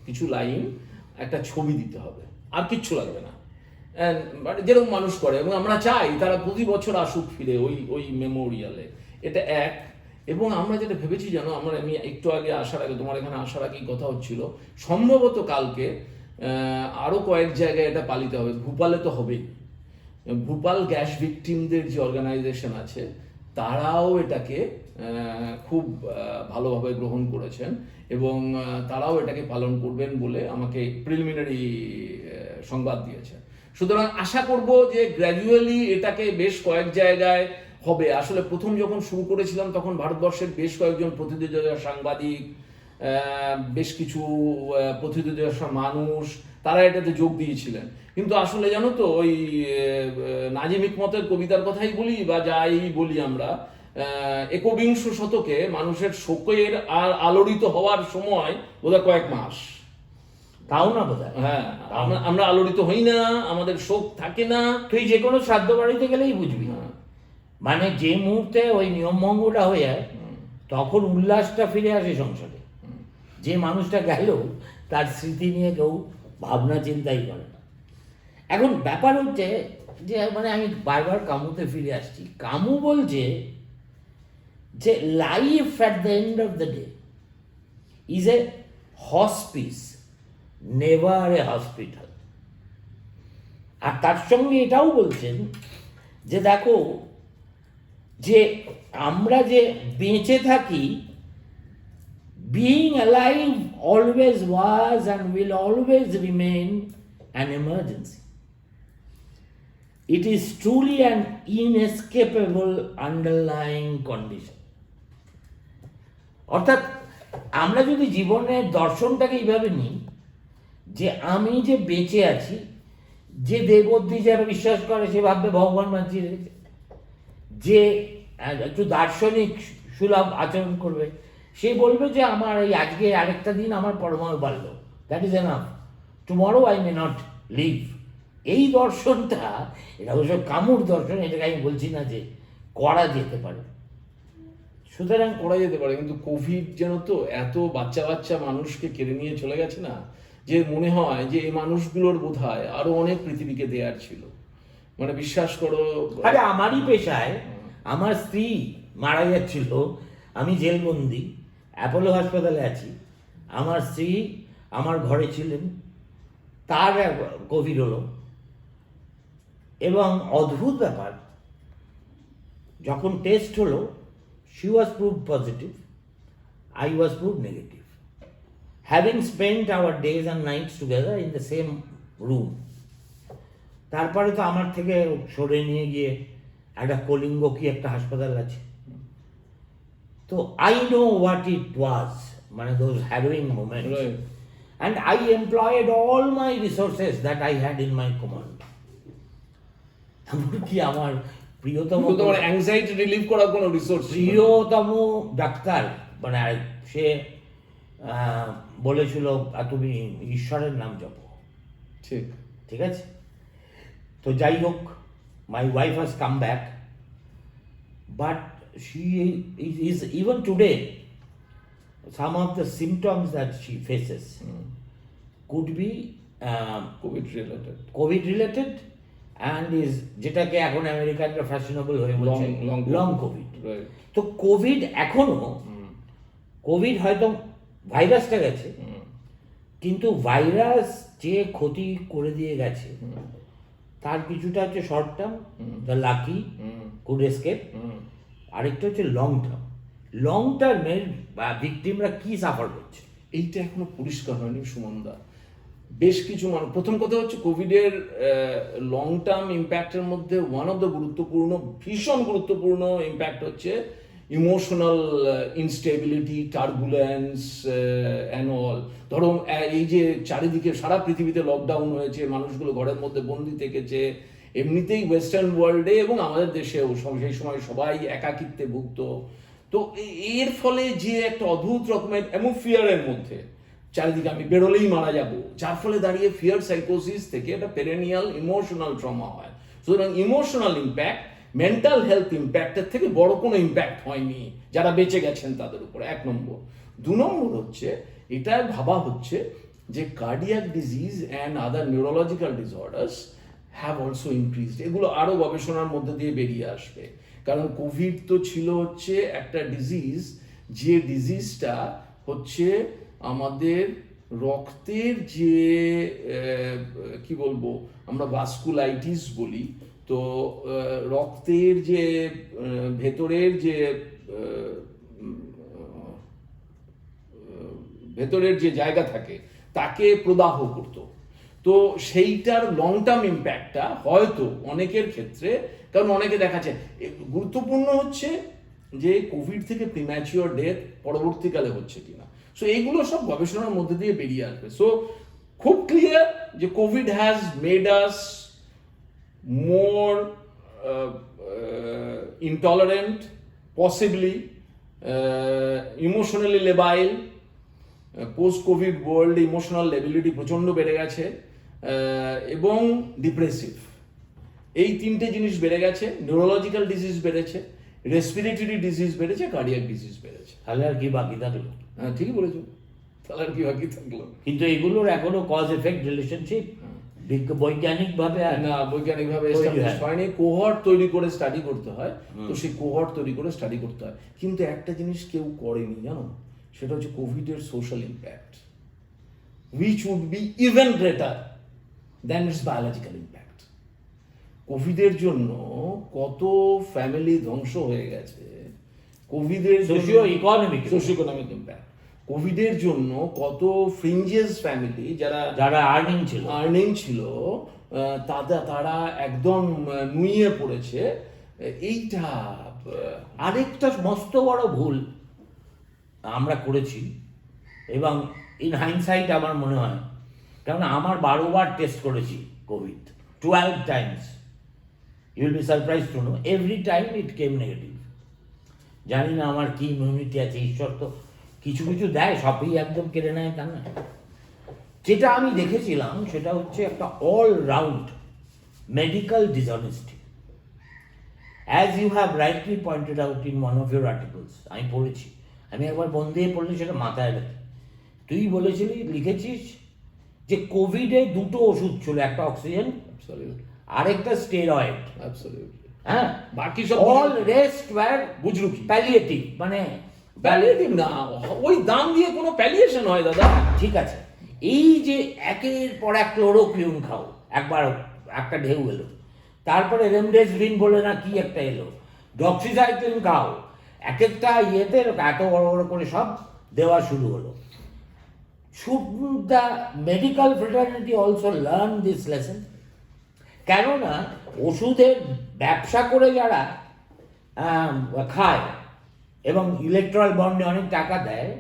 কিছু লাইন, একটা ছবি দিতে হবে, আর কিচ্ছু লাগবে না, যেরকম মানুষ করে, এবং আমরা চাই তারা প্রতি বছর আসুক ফিরে ওই মেমোরিয়ালে। এটা এক। এবং আমরা যেটা ভেবেছি জানো, আমি একটু আগে আসার আগে, তোমার এখানে আসার আগেই কথা হচ্ছিল, সম্ভবত কালকে আরো কয়েক জায়গায় এটা পালিত হবে, ভূপালে তো হবেই। ভূপাল গ্যাস ভিকটিমদের যে অর্গানাইজেশন আছে তারাও এটাকে খুব ভালোভাবে গ্রহণ করেছেন, এবং তারাও এটাকে পালন করবেন বলে আমাকে প্রিলিমিনারি সংবাদ দিয়েছে। সুতরাং আশা করব যে গ্র্যাজুয়ালি এটাকে বেশ কয়েক জায়গায় হবে। আসলে প্রথম যখন শুরু করেছিলাম তখন ভারতবর্ষের বেশ কয়েকজন প্রতিনিধিদলের সাংবাদিক, বেশ কিছু প্রতিনিধিদলের মানুষ, তারা এটাতে যোগ দিয়েছিলেন। কিন্তু আসলে জানো তো, ওই নাজিম হিকমতের কবিতার কথাই বলি বা যাই বলি আমরা, একবিংশ শতকে মানুষের শোকের আর আলোড়িত হওয়ার সময় বোধহয় কয়েক মাস, তাও না বোধহয়। হ্যাঁ, আমরা আলোড়িত হই না, আমাদের শোক থাকে না। তুই যে কোনো শ্রাদ্ধ বাড়িতে গেলেই বুঝবি, মানে যে মুহূর্তে ওই নিয়মভঙ্গটা হয়ে যায় তখন উল্লাসটা ফিরে আসে সংসারে। যে মানুষটা গেল তার স্মৃতি নিয়ে কেউ ভাবনা চিন্তাই করে না। এখন ব্যাপার হচ্ছে যে, মানে আমি বারবার কামুতে ফিরে আসছি, কামু বলছে যে life at the end of the day is a hospice, never a hospital. আর তার সঙ্গে এটাও বলছেন যে দেখো, যে আমরা যে বেঁচে থাকি, being alive always was and will always remain an emergency. It is truly an inescapable underlying condition. অর্থাৎ আমরা যদি জীবনের দর্শনটাকে এইভাবে নিই যে আমি যে বেঁচে আছি, যে দেববুদ্ধি যারা বিশ্বাস করে সে ভাববে ভগবান বাঁচিয়ে রেখেছে, যে একটু দার্শনিক সুলভ আচরণ করবে সে বলবে যে আমার এই আজকে আরেকটা দিন আমার পরমায়ু বাড়লো, that is enough, tomorrow I may not live. এই দর্শনটা, এটা অবশ্য কামুর দর্শন, এটাকে আমি বলছি না যে করা যেতে পারে, সুতরাং করা যেতে পারে, কিন্তু কোভিড যেন তো এত বাচ্চা বাচ্চা মানুষকে কেড়ে নিয়ে চলে গেছে না, যে মনে হয় যে এই মানুষগুলোর বোধহয় আরো অনেক পৃথিবীকে দেয়ার ছিল। মানে বিশ্বাস করো, আরে আমারই পেশায় আমার স্ত্রী মারা যাচ্ছিল, আমি জেলবন্দি অ্যাপোলো হাসপাতালে আছি, আমার স্ত্রী আমার ঘরে ছিলেন, তার কোভিড হলো, এবং অদ্ভুত ব্যাপার যখন টেস্ট হলো she was proved positive, I was proved negative, having spent our days and nights together in the same room. তারপরে তো আমার থেকে সরে নিয়ে গিয়ে একটা কলিঙ্গ কি একটা হাসপাতাল আছে, তো I know what it was, মানে দোজ হ্যাভেনিং moments, Right. and I employed all my resources that I had in my command. এমনকি আমার প্রিয়তম কিন্তু তোমার অ্যাংজাইটি রিলিভ করার কোনো রিসোর্স প্রিয়তম ডাক্তার, মানে সে বলেছিল তুমি ঈশ্বরের নাম জপো, ঠিক ঠিক আছে। তো যাই হোক, my wife has come back, but she is even today some of the symptoms that she faces could be Covid related Covid related and is যেটাকে এখন আমেরিকানরা ফ্যাশনেবল হয়ে বলছে লং কোভিড। তো কোভিড এখনো, কোভিড হয়তো ভাইরাসটা গেছে, কিন্তু ভাইরাস যে ক্ষতি করে দিয়ে গেছে তার কিছুটা হচ্ছে short term, the lucky could escape, আরেকটা হচ্ছে লং টার্ম। লং টার্মের ভিকটিমরা কি সাফার করছে এইটা এখনো পরিষ্কার হয়নি সুমনদা। বেশ কিছু মানুষ, প্রথম কথা হচ্ছে কোভিডের লং টার্ম ইম্প্যাক্টের মধ্যে ওয়ান অফ দ্য গুরুত্বপূর্ণ, ভীষণ গুরুত্বপূর্ণ ইম্প্যাক্ট হচ্ছে emotional instability, turbulence and all. ধরো এই যে চারিদিকে সারা পৃথিবীতে লকডাউন হয়েছে, মানুষগুলো ঘরের মধ্যে বন্দি থেকেছে, এমনিতেই ওয়েস্টার্ন ওয়ার্ল্ডে এবং আমাদের দেশেও সেই সময় সবাই একাকিত্বে ভুগত। তো এর ফলে যে একটা অদ্ভুত রকমের এবং ফিয়ারের মধ্যে চারিদিকে আমি বেরোলেই মারা যাব, যার ফলে দাঁড়িয়ে ফিয়ার সাইকোসিস থেকে একটা পেরেনিয়াল ইমোশনাল ট্রমা হয়। সুতরাং ইমোশনাল ইম্প্যাক্ট মেন্টাল হেলথ ইম্প্যাক্টের থেকে বড় কোনো ইম্প্যাক্ট হয়নি যারা বেঁচে গেছেন তাদের উপরে, এক নম্বর। দু নম্বর হচ্ছে এটা ভাবা হচ্ছে যে cardiac disease and other neurological disorders have also increased. এগুলো আরও গবেষণার মধ্যে দিয়ে বেরিয়ে আসবে, কারণ কোভিড তো ছিল হচ্ছে একটা ডিজিজ, যে ডিজিজটা হচ্ছে আমাদের রক্তের যে কি বলবো আমরা ভাস্কুলাইটিস বলি, তো রক্তের যে ভেতরের যে জায়গা থাকে তাকে প্রদাহ করতো। তো সেইটার লং টার্ম ইম্প্যাক্টটা হয়তো অনেকের ক্ষেত্রে, কারণ অনেকে দেখাচ্ছে, গুরুত্বপূর্ণ হচ্ছে যে কোভিড থেকে প্রিম্যাচিওর ডেথ পরবর্তীকালে হচ্ছে কিনা। সো এইগুলো সব গবেষণার মধ্যে দিয়ে বেরিয়ে আসবে। সো খুব ক্লিয়ার যে Covid has made us more intolerant, possibly emotionally labile. Post Covid world emotional lability প্রচণ্ড বেড়ে গেছে, এবং ডিপ্রেসিভ, এই তিনটে জিনিস বেড়ে গেছে। নিউরোলজিক্যাল ডিজিজ বেড়েছে, রেসপিরেটরি ডিজিজ বেড়েছে, কার্ডিয়াক ডিজিজ বেড়েছে। তাহলে আর কি বাকি থাকলো? হ্যাঁ, ঠিকই বলেছো, তাহলে আর কি বাকি থাকলো? কিন্তু এগুলোর এখনো কজ এফেক্ট রিলেশনশিপ বৈজ্ঞানিক ভাবে না, বৈজ্ঞানিক ভাবে এস্টাবলিশ হয়নি। কোহর্ট তৈরি করে স্টাডি করতে হয়, তো সেই কোহর্ট তৈরি করে স্টাডি করতে হয়। কিন্তু একটা জিনিস কেউ করেনি জানো, সেটা হচ্ছে কোভিডের social impact, which would be even greater than its biological impact. কোভিডের জন্য কত ফ্যামিলি ধ্বংস হয়ে গেছে, কোভিডের সোশিও ইকোনমিক ইকোনমিক ইম্প্যাক্ট। কোভিডের জন্য কত ফ্রিঞ্জেস ফ্যামিলি যারা আর্নিং ছিল তারা একদম নুয়ে পড়েছে। এইটা আরেকটা মস্ত বড় ভুল আমরা করেছি, এবং ইন হাইন্ডসাইট আমার মনে হয়, কারণ আমার 12বার টেস্ট করেছি Covid, 12 times. You will be surprise to know every time it came negative. জানি না আমার কি ইমিউনিটি আছে, ঈশ্বর তো কিছু কিছু দেয়, সবই একদম কেড়ে নেয় তা না। যেটা আমি দেখেছিলাম সেটা হচ্ছে একটা all round medical dishonesty, as you have rightly pointed out in one of your articles. আমি পড়েছি, আমি একবার বন্ধ দিয়ে পড়লে সেটা মাথায় রাখি। তুই বলেছিলি, লিখেছিস যে কোভিডে 2টো ওষুধ ছিল, একটা অক্সিজেন, আরেকটা স্টেরয়েড। হ্যাঁ, বাকি সব অল রেস্ট ওয়্যার বুঝরুকি, প্যালিয়েটিভ, মানে প্যালিয়েটিভ না, ওই দাম দিয়ে কোনো প্যালিয়েশন হয় দাদা? ঠিক আছে, এই যে একের পর এক ক্লোরোকুইন খাও, একবার একটা ঢেউ এলো, তারপরে রেমডেসিভির বলে না কি একটা এলো, ডক্সিসাইক্লিন খাও, এক একটা ইয়েতে এত বড় বড় করে সব দেওয়া শুরু হলো। Should the medical fraternity also learn this lesson? কেননা ওষুধের ব্যবসা করে যারা খায় এবং ইলেকট্রাল বন্ডে অনেক টাকা দেয়,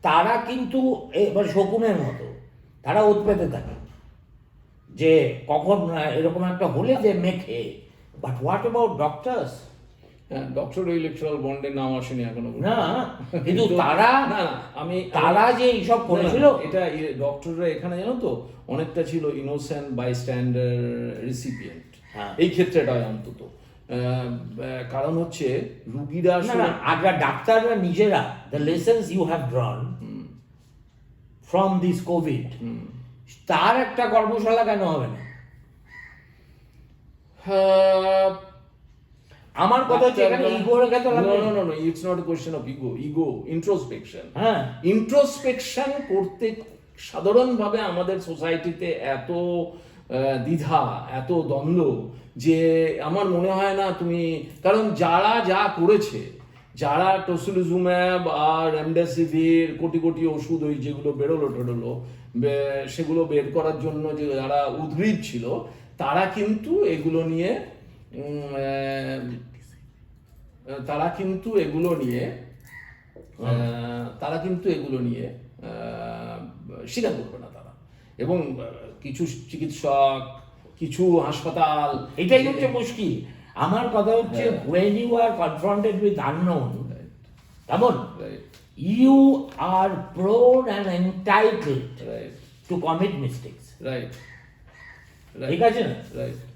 তারা কিন্তু এবার শকুনের মতো তারা ওত পেতে থাকে যে কখন এরকম একটা হলে যে মেখে। But what about doctors? Doctor electoral বন্ডের নাম আসেনি এখনো না, কিন্তু তারা তারা যে এইসব করেছিল, এটা ডক্টররা এখানে জানো তো অনেকটা ছিল ইনোসেন্ট বাইস্ট্যান্ডার রিসিপিয়েন্ট এই ক্ষেত্রেটা অন্তত। কারণ হচ্ছে রুগীরা আগে ডাক্তাররা নিজেরা, the lessons you have drawn from this Covid, তার একটা কর্মশালা কেন হবে না? আমার কথা হচ্ছে এখানে ইগো রেখে তো লাগবে না। No, it's not a question of ego, introspection. হ্যাঁ, ইন্ট্রোস্পেকশন করতে সাধারণভাবে আমাদের সোসাইটিতে এত দ্বিধা, এত দ্বন্দ্ব, যে আমার মনে হয় না তুমি, কারণ যারা যা করেছে, যারা টসিলিজুম্যাব আর রেমডেসিভির কোটি কোটি ওষুধ ওই যেগুলো বেরোলো সেগুলো বের করার জন্য যে যারা উদ্গ্রীব ছিল, তারা কিন্তু এগুলো নিয়ে স্বীকার করবে না তারা। এবং কিছু চিকিৎসক, কিছু হাসপাতাল, এটাই হচ্ছে মুশকিল। আমার কথা হচ্ছে when you are confronted with unknown, কেমন, you are prone and entitled to commit mistakes. ঠিক আছে না?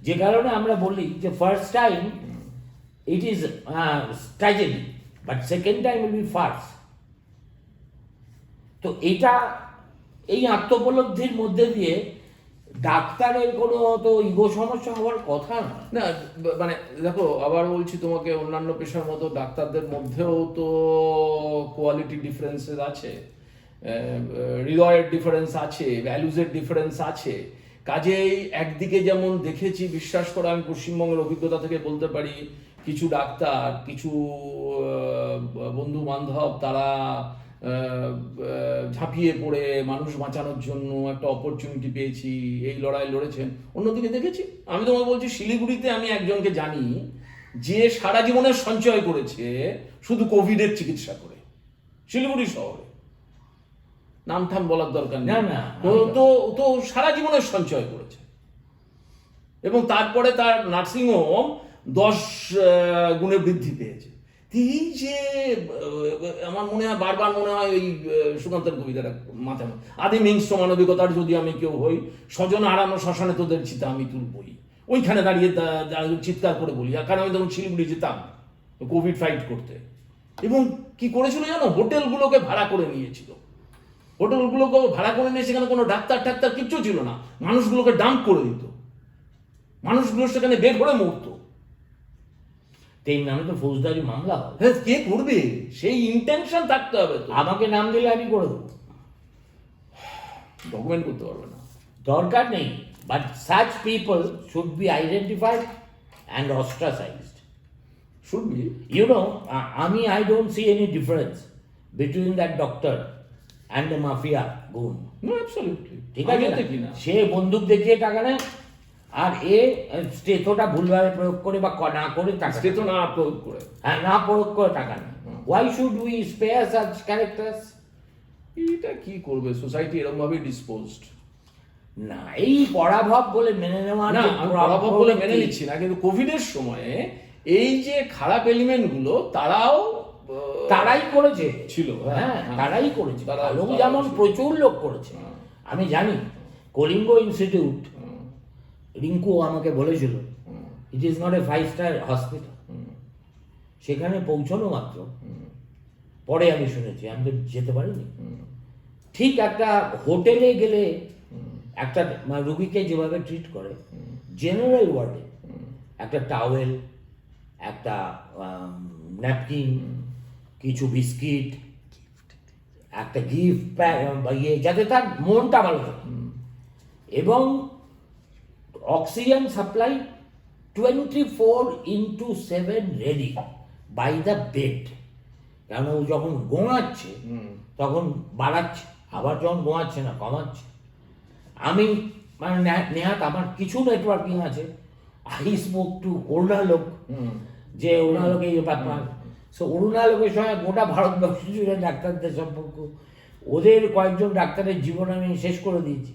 যে কারণে আমরা বলি যে first time it is tragedy, but second time will be farce. তো এটা, এই আত্মোপলব্ধির মধ্যে দিয়ে ডাক্তারের কোনো তো ইগো সমস্যা হওয়ার কথা না। মানে দেখো, আবার বলছি তোমাকে, অন্যান্য পেশার মতো ডাক্তারদের মধ্যেও তো কোয়ালিটি ডিফারেন্সেস আছে, হৃদয়ের ডিফারেন্স আছে, ভ্যালুজের ডিফারেন্স আছে। কাজেই একদিকে যেমন দেখেছি, বিশ্বাস করা, আমি পশ্চিমবঙ্গের অভিজ্ঞতা থেকে বলতে পারি, কিছু ডাক্তার, কিছু বন্ধু বান্ধব, তারা ঝাঁপিয়ে পড়ে মানুষ বাঁচানোর জন্য একটা অপরচুনিটি পেয়েছি, এই লড়াই লড়েছেন। অন্যদিকে দেখেছি, আমি তোমাকে বলছি, শিলিগুড়িতে আমি একজনকে জানি যে সারা জীবনের সঞ্চয় করেছে শুধু কোভিডের চিকিৎসা করে, শিলিগুড়ি শহরে, নাম ঠাম বলার দরকার নেই, তো সারা জীবনের সঞ্চয় করেছে, এবং তারপরে তার নার্সিং হোম 10 গুণে বৃদ্ধি পেয়েছে। এই যে আমার মনে হয়, বারবার মনে হয় ওই সুকান্তের কবিতাটা মাথায়, আদিম হিংস্র মানবিকতার যদি আমি কেউ হই, স্বজন হারানো শ্মশানে তোদের চিতা আমি তুলবই, ওইখানে দাঁড়িয়ে চিৎকার করে বলি। কারণ আমি তখন শিলিগুড়ি যেতাম কোভিড ফাইট করতে, এবং কি করেছিল জানো, হোটেলগুলোকে ভাড়া করে নিয়েছিল, হোটেলগুলোকে ভাড়া করে নিয়ে সেখানে কোনো ডাক্তার টাক্তার কিচ্ছু ছিল না, মানুষগুলোকে ডাম্প করে দিত, মানুষগুলো সেখানে বের করে মরতো। এই নামে তো ফৌজদারি মামলা হবে। হ্যাঁ, কে করবে? সেই ইন্টেনশন থাকতে হবে তো। আমাকে নাম দিলে আমি করে দেবো, ডকুমেন্ট করতে পারবে না, দরকার নেই। But such people should be identified and ostracised. Should be, you know, I don't see any difference between that doctor and a mafia goon, No, absolutely. ঠিক আছে আমিও না? দেখি না। সে বন্দুক দেখিয়ে টাকা নেয়, আর এ স্টেথোটা ভুলভাবে প্রয়োগ করে বা না করে টাকা সে তো না প্রয়োগ করে। হ্যাঁ, না প্রয়োগ করে টাকা নেয়। Why should we spare such characters? এটা কি করবে, সোসাইটি এরকম ভাবে ডিসপোজড। না, এই পরাভব বলে মেনে নেওয়া না, আমি পরাভব বলে মেনে নিচ্ছি না, কিন্তু কোভিডের সময়ে এই যে খারাপ এলিমেন্ট গুলো তারাই করেছে, ছিল। হ্যাঁ তারাই করেছে। তারা- লোক তারা যেমন ছিল। প্রচুর লোক করেছে, হ্যাঁ। আমি জানি। কলিঙ্গ ইনস্টিটিউট, রিঙ্কু আমাকে বলেছিল, ইট ইজ নট এ 5-স্টার হসপিটাল। সেখানে পৌঁছানো মাত্র, পরে আমি শুনেছি, আমি তো যেতে পারিনি, ঠিক একটা হোটেলে গেলে একটা রুগীকে যেভাবে ট্রিট করে, জেনারেল ওয়ার্ডে একটা টাওয়েল, একটা ন্যাপকিন, কিছু বিস্কিট, একটা গিফট ইয়ে, যাতে তার মনটা ভালো থাকে, এবং oxygen supply 24/7 ready by the bed. কারণ ও যখন গোঙাচ্ছে তখন বাড়াচ্ছে, আবার যখন গোঙাচ্ছে না কমাচ্ছে। আমি মানে নেহাত আমার কিছু নেটওয়ার্কিং আছে, আই স্পোক টু অরুণালোক, যে অরুণালোক এই ব্যাপার। সো অরুণালোকের সঙ্গে গোটা ভারতবর্ষ জুড়ে ডাক্তারদের সম্পর্ক, ওদের কয়েকজন ডাক্তারের জীবন আমি শেষ করে দিয়েছি।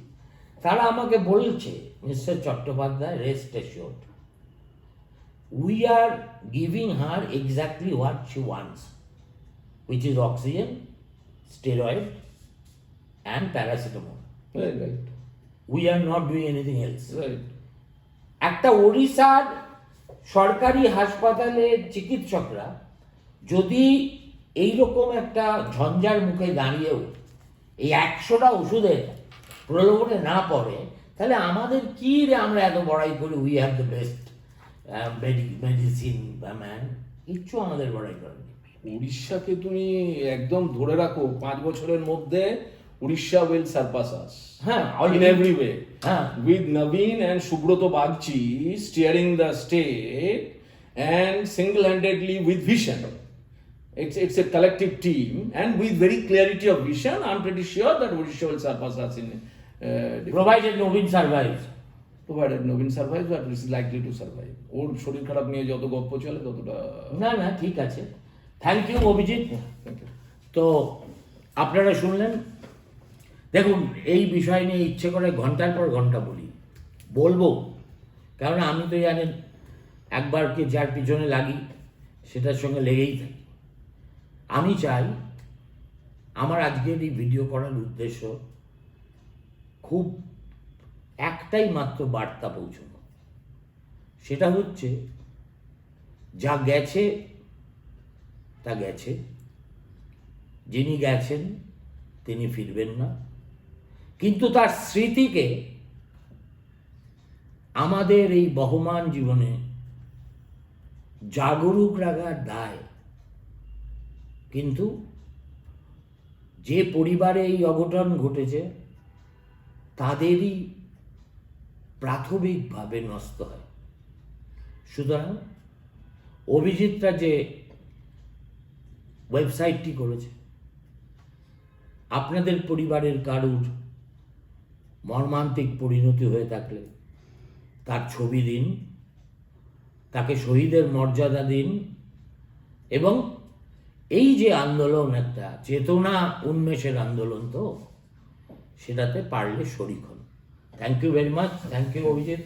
তারা আমাকে বলছে, mister Chattopadhyay, rest assured, we are giving her exactly what she wants, which is oxygen, steroid, and paracetamol. Right We are not doing anything else. Right. একটা ওড়িশার সরকারি হাসপাতালের চিকিৎসকরা যদি এইরকম একটা ঝঞ্ঝার মুখে দাঁড়িয়েও এই 100টা ওষুধের প্রলোভনে না পড়ে, তাহলে আমাদের কি রে, আমরা এত বড়াই করি, we have the best medicine man, কিচ্ছু আমাদের বড়াই করেনি। উড়িষ্যাকে তুমি একদম ধরে রাখো, 5 বছরের মধ্যে উড়িষ্যা will surpass us. হ্যাঁ, In every way. হ্যাঁ, With Naveen and Subroto Bagchi steering the state and single-handedly with vision. It's a collective team, and with very clarity of vision, I'm pretty sure that Odisha will surpass us in provided Nobin survives. provided Naveen survives, but is likely to survive. ওর শরীর খারাপ নিয়ে যত গপ্প চলে ততটা। না না, ঠিক আছে, thank you Abhijit. Thank you. তো আপনারা শুনলেন, দেখুন এই বিষয় নিয়ে ইচ্ছে করে ঘন্টার পর ঘন্টা বলবো, কারণ আমি তো জানেন একবারকে যার পিছনে লাগি সেটার সঙ্গে লেগেই থাকি। আমি চাই আমার আজকের এই ভিডিও করার উদ্দেশ্য খুব একটাই মাত্র বার্তা পৌঁছানো, সেটা হচ্ছে যা গেছে তা গেছে, যিনি গেছেন তিনি ফিরবেন না, কিন্তু তার স্মৃতিকে আমাদের এই বহমান জীবনে জাগরুক রাখার দায় কিন্তু যে পরিবারে এই অঘটন ঘটেছে তাদেরই প্রাথমিকভাবে নষ্ট হয়। সুতরাং অভিজিৎরা যে ওয়েবসাইটটি করেছে, আপনাদের পরিবারের কারুর মর্মান্তিক পরিণতি হয়ে থাকলে তার ছবি দিন, তাকে শহীদের মর্যাদা দিন, এবং এই যে আন্দোলন একটা চেতনা উন্মেষের আন্দোলন, তো সেটাতে পারলে শরিক হন। Thank you very much. Thank you Abhijit.